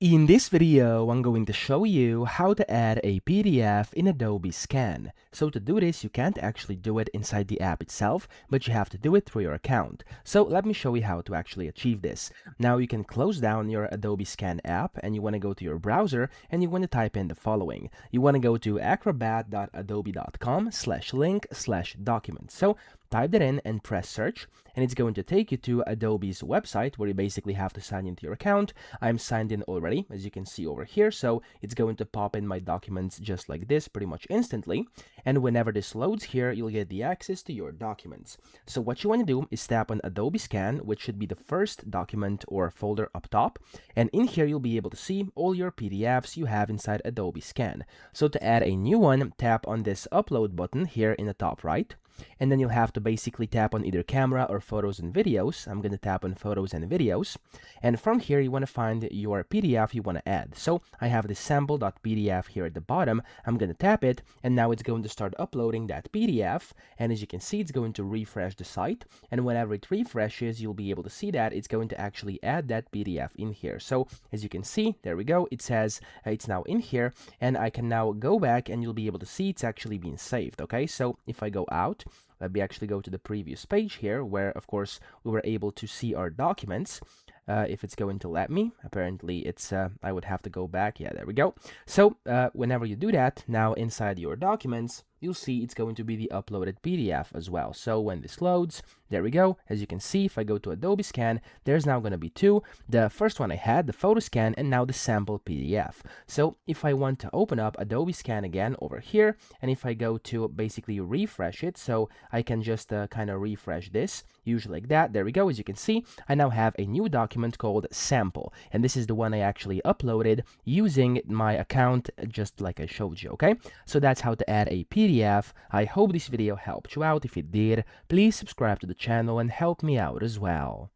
In this video, I'm going to show you how to add a PDF in Adobe Scan. So to do this, you can't actually do it inside the app itself, but you have to do it through your account. So let me show you how to actually achieve this. Now you can close down your Adobe Scan app and you want to go to your browser and you want to type in the following. You want to go to acrobat.adobe.com/link/document. So type that in and press search, and it's going to take you to Adobe's website where you basically have to sign into your account. I'm signed in already, as you can see over here, so it's going to pop in my documents just like this pretty much instantly. And whenever this loads here, you'll get the access to your documents. So what you want to do is tap on Adobe Scan, which should be the first document or folder up top, and in here you'll be able to see all your PDFs you have inside Adobe Scan. So to add a new one, tap on this upload button here in the top right, and then you'll have to basically tap on either camera or photos and videos. I'm going to tap on photos and videos, and from here you want to find your PDF you want to add. So I have this sample.pdf here at the bottom. I'm going to tap it, and now it's going to start uploading that PDF, and as you can see, it's going to refresh the site, and whenever it refreshes, you'll be able to see that it's going to actually add that PDF in here. So as you can see, there we go, it says it's now in here, and I can now go back and you'll be able to see it's actually been saved. Okay, so if I go out, let me actually go to the previous page here where of course we were able to see our documents. If it's going to let me, apparently it's I would have to go back. Yeah, there we go. So whenever you do that, now inside your documents, you'll see it's going to be the uploaded PDF as well. So when this loads, there we go. As you can see, if I go to Adobe Scan, there's now going to be two. The first one I had, the photo scan, and now the sample PDF. So if I want to open up Adobe Scan again over here, and if I go to basically refresh it, so I can just kind of refresh this, usually like that. There we go. As you can see, I now have a new document called sample, and this is the one I actually uploaded using my account just like I showed you. Okay, so that's how to add a PDF. I hope this video helped you out. If it did, please subscribe to the channel and help me out as well.